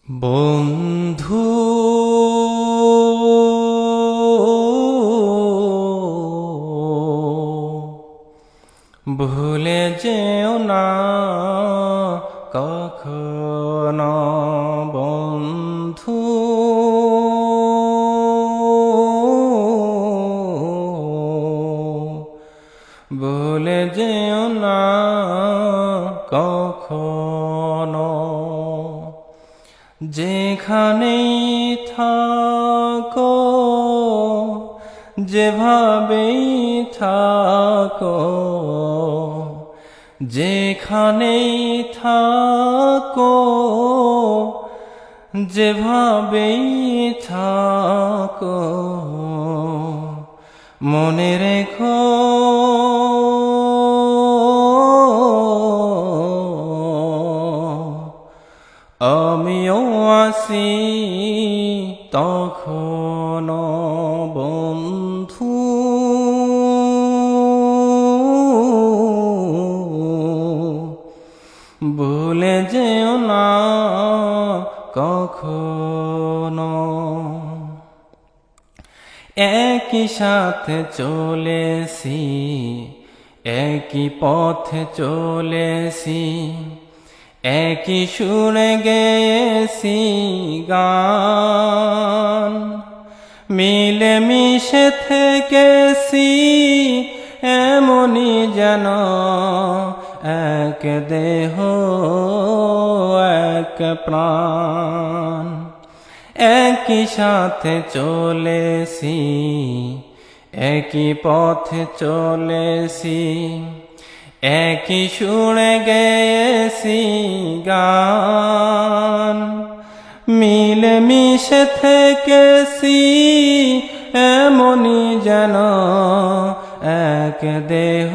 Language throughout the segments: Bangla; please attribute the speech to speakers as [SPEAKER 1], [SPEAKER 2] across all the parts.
[SPEAKER 1] বন্ধু ভুলে যেও না কখনো বন্ধু ভুলে যেও না কখনো যেখানেই থাকো যেভাবেই থাকো যেখানেই থাকো যেভাবেই থাকো মনে রেখো আমিও আছি তখনো বন্ধু ভুলে যেও না কখনো একই সাথে চলেছি একই পথে চলেছি একই সুরে গেয়েছি গান মিলে মিশে থেকেছি এমনই যেন এক দেহ এক প্রাণ একই সাথে চলেছি একই পথে চলেছি একই সুরে গেয়েছি গান মিলে মিশে থেকেছি এমনই যেন এক দেহ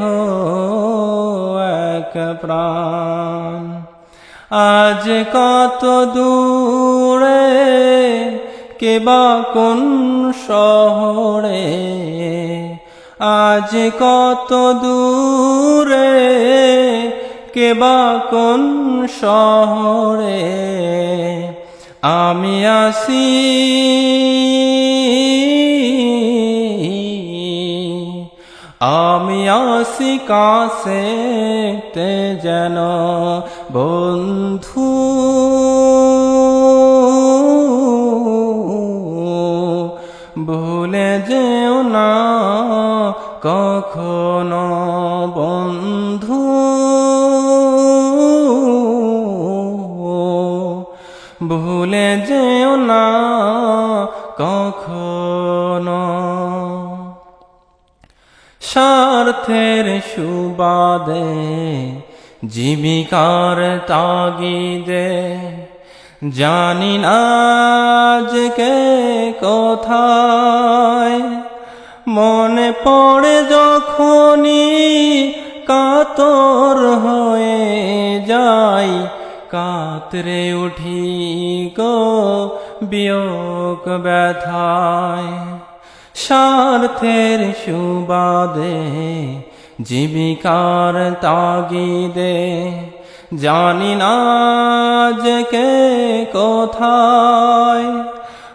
[SPEAKER 1] এক প্রাণ আজ কত দূরে কেবা কোন শহরে আজ কত দূরে কেবা কোন শহরে আমি আসি কাছে তে যেন বন্ধু ভুলে যেও না কখনো বন্ধু ভুলে যেও না কখনো স্বার্থের সুবাদে জীবিকার তাগিদে জানি না আজকে কোথায় মনে পড়ে যখনই কাতর হয়ে যাই কাতরে উঠি গো বিয়োগ ব্যথায় স্বার্থের সুবাদে জীবিকার তাগিদে জানি না আজকে কোথায়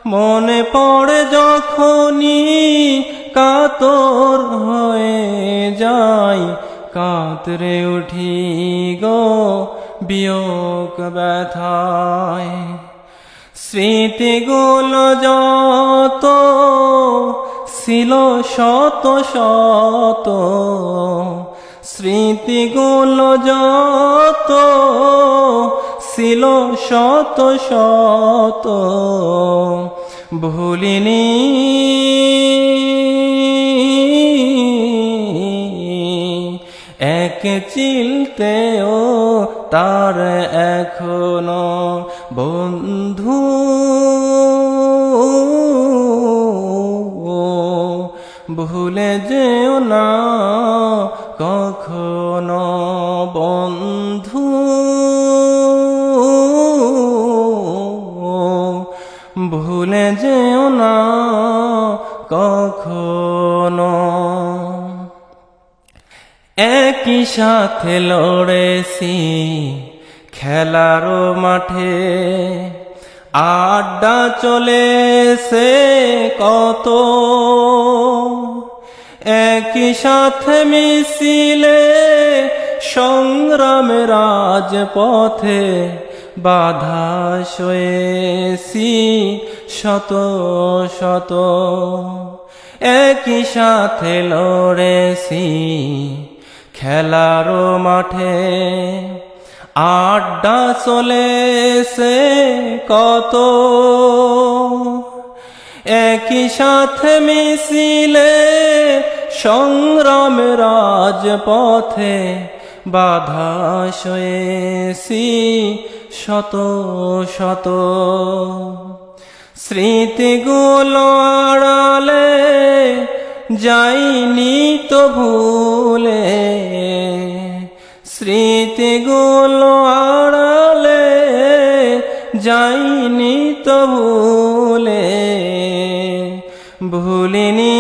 [SPEAKER 1] মনে পড়ে যখনই কাতর হয়ে যাই কাতরে উঠি গো বিয়োগ ব্যথায় স্মৃতিগুলো যত ছিল শত শত স্মৃতিগুলো যত ছিল শত শত ভুলিনি এক চিলতেও তার এখনো বন্ধু ভুলে যেও না কখনো বন্ধু ভুলে যেও না কখনো একই সাথে লড়েছি খেলার মাঠে আড্ডা চলেছে কত, একই সাথে মিছিলে সংগ্রামের রাজপথে বাধা সয়েছি শত শত, একই সাথে লড়েছি খেলার মাঠে। আড্ডা চলেছে কত, একই সাথে মিছিলে সংগ্রামের রাজপথে বাধা সয়েছি শত শত। স্মৃতিগুলো আড়ালে যাইনি তো ভুলে, স্মৃতিগুলো আড়ালে যাইনি তো ভুলে, ভুলিনি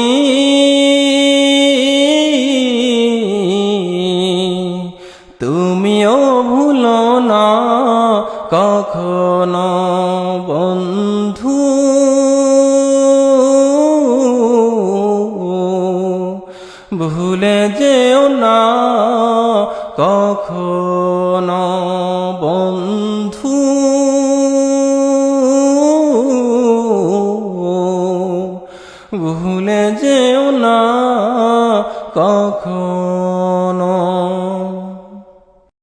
[SPEAKER 1] তুমিও ভুলো না কখনো বন্ধু, ভুলে যেও না কখনো বন্ধু, ভুলে যেও না কখনো।